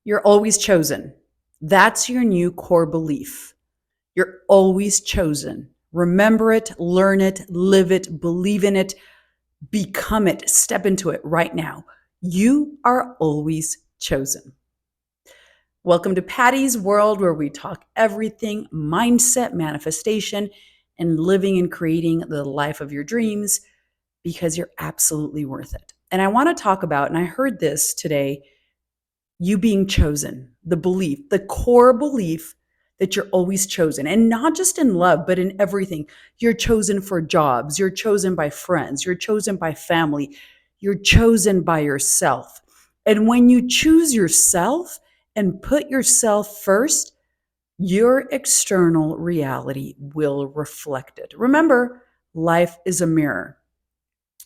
You're always chosen. That's your new core belief. You're always chosen. Remember it, learn it, live it, believe in it, become it, step into it right now. You are always chosen. Welcome to Patty's World, where we talk everything mindset, manifestation, and living and creating the life of your dreams because you're absolutely worth it. And I want to talk about, and I heard this today, you being chosen, the belief, the core belief that you're always chosen, and not just in love, but in everything. You're chosen for jobs, you're chosen by friends, you're chosen by family, you're chosen by yourself. And when you choose yourself and put yourself first, your external reality will reflect it. Remember, life is a mirror.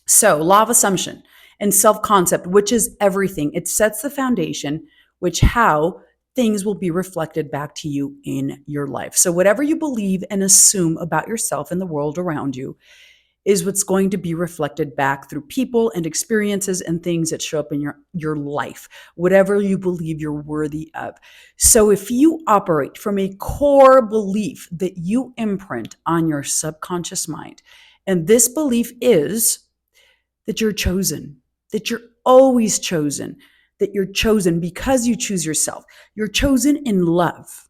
So, law of assumption and self concept, which is everything, it sets the foundation, which how things will be reflected back to you in your life. So, whatever you believe and assume about yourself and the world around you is what's going to be reflected back through people and experiences and things that show up in your life, whatever you believe you're worthy of. So, if you operate from a core belief that you imprint on your subconscious mind, and this belief is that you're chosen, that you're always chosen, that you're chosen because you choose yourself. You're chosen in love.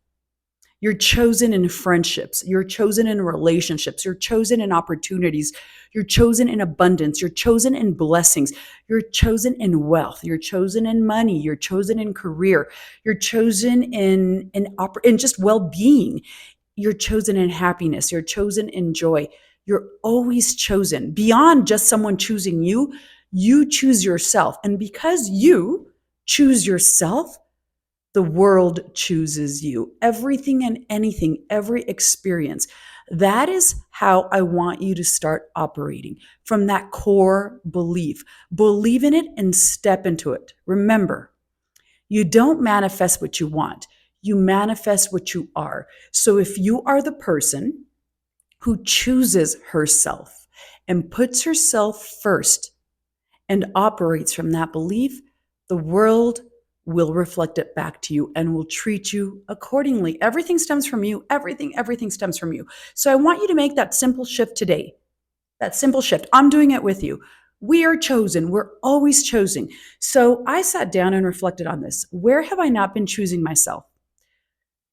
You're chosen in friendships. You're chosen in relationships. You're chosen in opportunities. You're chosen in abundance. You're chosen in blessings. You're chosen in wealth. You're chosen in money. You're chosen in career. You're chosen in just well-being. You're chosen in happiness. You're chosen in joy. You're always chosen. Beyond just someone choosing you, you choose yourself. And because you choose yourself, the world chooses you. Everything and anything, every experience. That is how I want you to start operating, from that core belief. Believe in it and step into it. Remember, you don't manifest what you want. You manifest what you are. So if you are the person who chooses herself and puts herself first and operates from that belief, the world will reflect it back to you and will treat you accordingly. Everything stems from you. Everything stems from you. So I want you to make that simple shift today. That simple shift. I'm doing it with you. We are chosen. We're always chosen. So I sat down and reflected on this. Where have I not been choosing myself?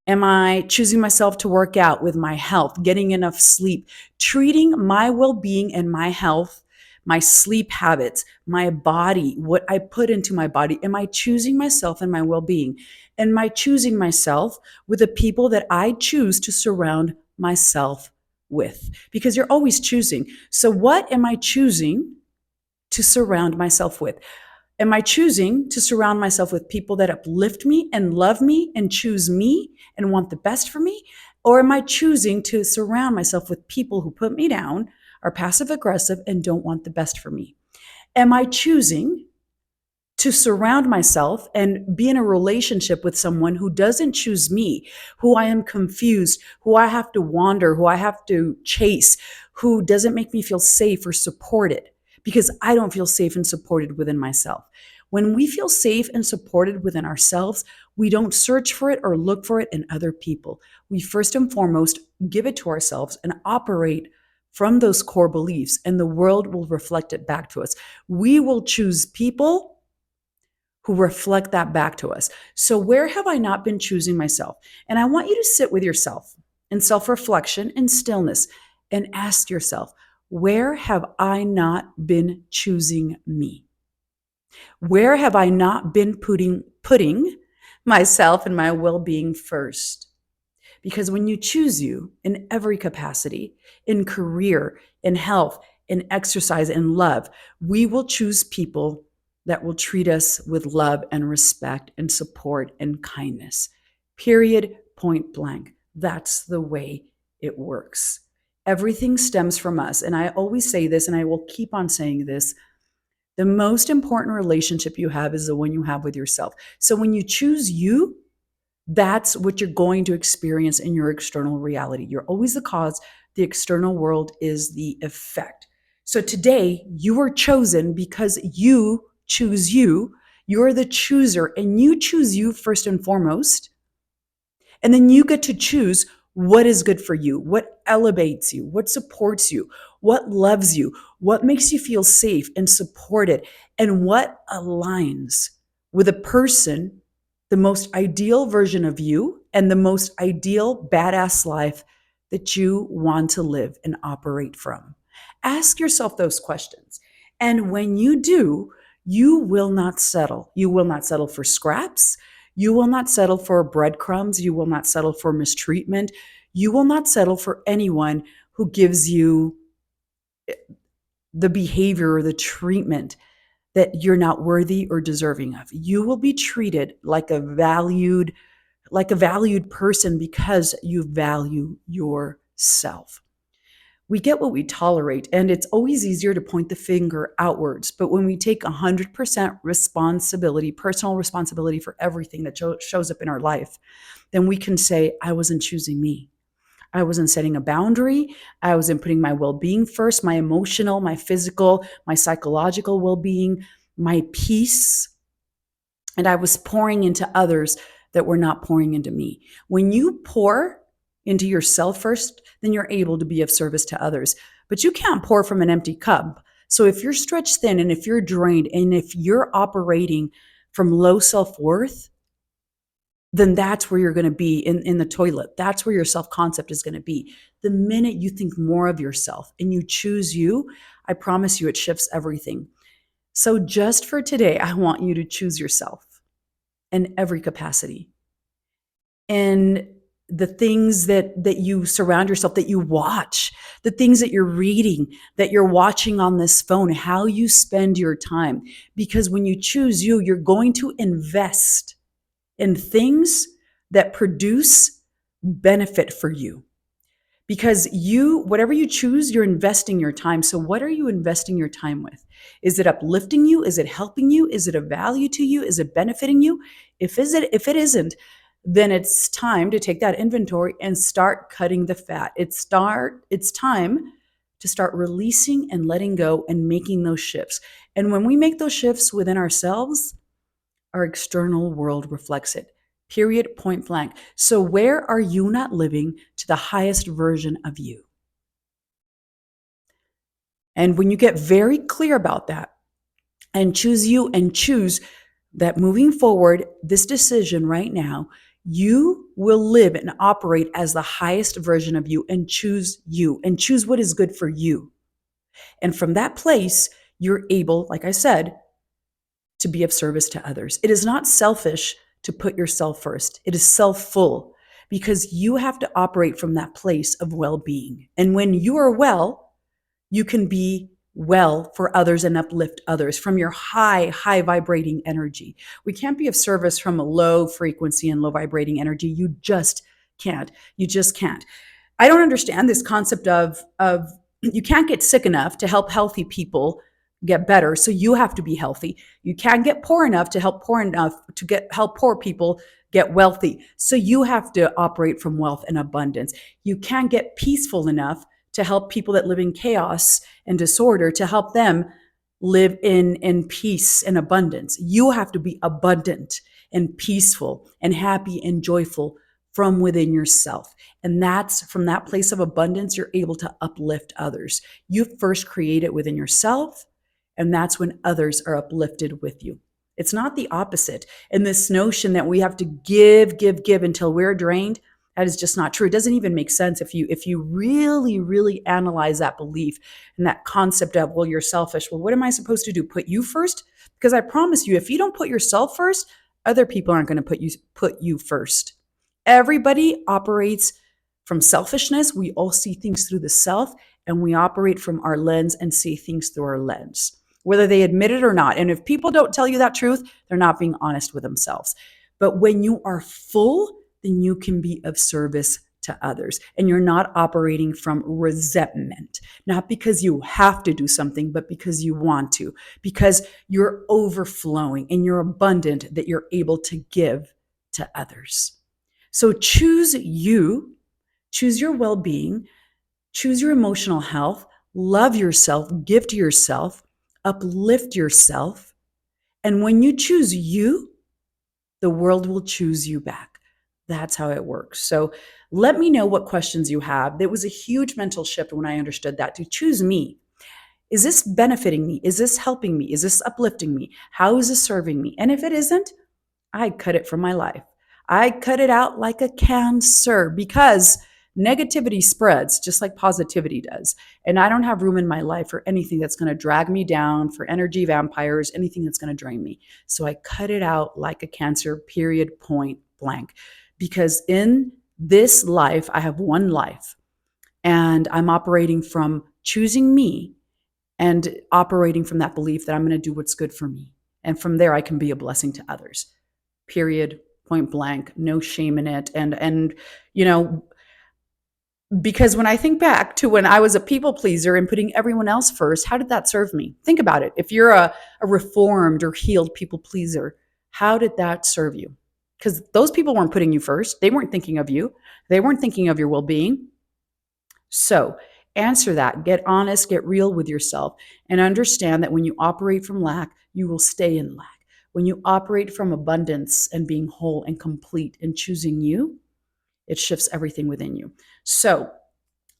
Am I choosing myself to work out with my health, getting enough sleep, treating my well being and my health, my sleep habits, my body, what I put into my body? Am I choosing myself and my well being? Am I choosing myself with the people that I choose to surround myself with? Because you're always choosing. So, what am I choosing to surround myself with? Am I choosing to surround myself with people that uplift me and love me and choose me and want the best for me? Or am I choosing to surround myself with people who put me down, are passive aggressive, and don't want the best for me? Am I choosing to surround myself and be in a relationship with someone who doesn't choose me, who I am confused, who I have to wander, who I have to chase, who doesn't make me feel safe or supported because I don't feel safe and supported within myself? When we feel safe and supported within ourselves, we don't search for it or look for it in other people. We first and foremost give it to ourselves and operate from those core beliefs, and the world will reflect it back to us. We will choose people who reflect that back to us. So, where have I not been choosing myself? And I want you to sit with yourself in self reflection and stillness and ask yourself, where have I not been choosing me? Where have I not been putting myself and my well being first? Because when you choose you in every capacity, in career, in health, in exercise, in love, we will choose people that will treat us with love and respect and support and kindness. Period, point blank. That's the way it works. Everything stems from us. And I always say this, and I will keep on saying this: the most important relationship you have is the one you have with yourself. So when you choose you, that's what you're going to experience in your external reality. You're always the cause, the external world is the effect. So today, you are chosen because you choose you. You're the chooser, and you choose you first and foremost. And then you get to choose what is good for you, what elevates you, what supports you, what loves you, what makes you feel safe and supported, and what aligns with a person, the most ideal version of you, and the most ideal badass life that you want to live and operate from. Ask yourself those questions. And when you do, you will not settle. You will not settle for scraps. You will not settle for breadcrumbs. You will not settle for mistreatment. You will not settle for anyone who gives you the behavior or the treatment that you're not worthy or deserving of. You will be treated like a valued person because you value yourself. We get what we tolerate, and it's always easier to point the finger outwards. But when we take 100% responsibility, personal responsibility for everything that shows up in our life, then we can say, I wasn't choosing me. I wasn't setting a boundary. I wasn't putting my well being first, my emotional, my physical, my psychological well being, my peace. And I was pouring into others that were not pouring into me. When you pour into yourself first, then you're able to be of service to others. But you can't pour from an empty cup. So if you're stretched thin and if you're drained and if you're operating from low self worth, then that's where you're going to be in the toilet. That's where your self concept is going to be. The minute you think more of yourself and you choose you, I promise you it shifts everything. So just for today, I want you to choose yourself in every capacity. And the things that you surround yourself, that you watch, the things that you're reading, that you're watching on this phone, how you spend your time. Because when you choose you, you're going to invest in things that produce benefit for you. Because whatever you choose, you're investing your time. So what are you investing your time with? Is it uplifting you? Is it helping you? Is it of value to you? Is it benefiting you? If it isn't, then it's time to take that inventory and start cutting the fat. It's time to start releasing and letting go and making those shifts. And when we make those shifts within ourselves, our external world reflects it. Period, point blank. So, where are you not living to the highest version of you? And when you get very clear about that and choose you and choose that moving forward, this decision right now, you will live and operate as the highest version of you and choose what is good for you. And from that place, you're able, like I said, to be of service to others. It is not selfish to put yourself first. It is self-full because you have to operate from that place of well-being. And when you are well, you can be well for others and uplift others from your high vibrating energy. We can't be of service from a low frequency and low vibrating energy. You just can't. You just can't. I don't understand this concept of you can't get sick enough to help healthy people get better, so you have to be healthy. You can't get poor enough to help poor people get wealthy, so you have to operate from wealth and abundance. You can't get peaceful enough to help people that live in chaos and disorder, to help them live in peace and abundance. You have to be abundant and peaceful and happy and joyful from within yourself. And that's from that place of abundance, you're able to uplift others. You first create it within yourself, and that's when others are uplifted with you. It's not the opposite. And this notion that we have to give until we're drained, that is just not true. It doesn't even make sense if you really analyze that belief and that concept of, well, you're selfish. Well, what am I supposed to do? Put you first? Because I promise you, if you don't put yourself first, other people aren't going to put you first. Everybody operates from selfishness. We all see things through the self, and we operate from our lens and see things through our lens, whether they admit it or not. And if people don't tell you that truth, they're not being honest with themselves. But when you are full, then you can be of service to others. And you're not operating from resentment, not because you have to do something, but because you want to, because you're overflowing and you're abundant, that you're able to give to others. So choose you, choose your well-being, choose your emotional health, love yourself, give to yourself, uplift yourself, And when you choose you, the world will choose you back. That's how it works. So let me know what questions you have. There was a huge mental shift when I understood that to choose me. Is this benefiting me? Is this helping me? Is this uplifting me? How is this serving me? And if it isn't, I cut it from my life. I cut it out like a cancer because negativity spreads just like positivity does. And I don't have room in my life for anything that's going to drag me down, for energy vampires, anything that's going to drain me. So I cut it out like a cancer, period, point blank. Because in this life, I have one life and I'm operating from choosing me and operating from that belief that I'm going to do what's good for me. And from there, I can be a blessing to others. Period, point blank, no shame in it. And you know, because when I think back to when I was a people pleaser and putting everyone else first, how did that serve me? Think about it. If you're a reformed or healed people pleaser, how did that serve you? Because those people weren't putting you first. They weren't thinking of you. They weren't thinking of your well being. So answer that. Get honest, get real with yourself, and understand that when you operate from lack, you will stay in lack. When you operate from abundance and being whole and complete and choosing you, it shifts everything within you. So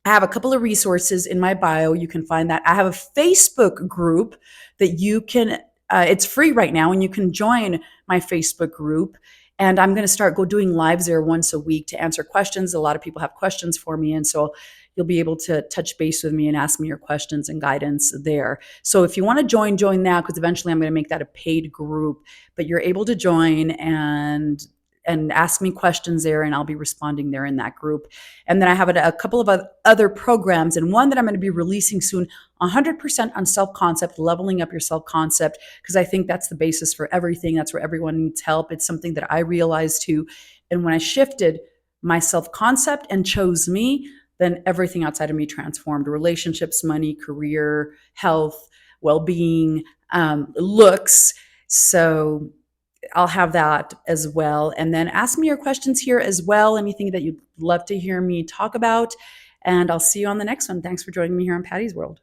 I have a couple of resources in my bio. You can find that. I have a Facebook group that you can, it's free right now, and you can join my Facebook group. And I'm going to start doing lives there once a week to answer questions. A lot of people have questions for me. And so you'll be able to touch base with me and ask me your questions and guidance there. So if you want to join now, because eventually I'm going to make that a paid group, but you're able to join and ask me questions there, and I'll be responding there in that group. And then I have a couple of other programs, and one that I'm going to be releasing soon, 100% on self-concept, leveling up your self-concept, because I think that's the basis for everything. That's where everyone needs help. It's something that I realized too. And when I shifted my self-concept and chose me, then everything outside of me transformed: relationships, money, career, health, well-being, looks. So I'll have that as well. And then ask me your questions here as well, anything that you'd love to hear me talk about. And I'll see you on the next one. Thanks for joining me here on Patty's World.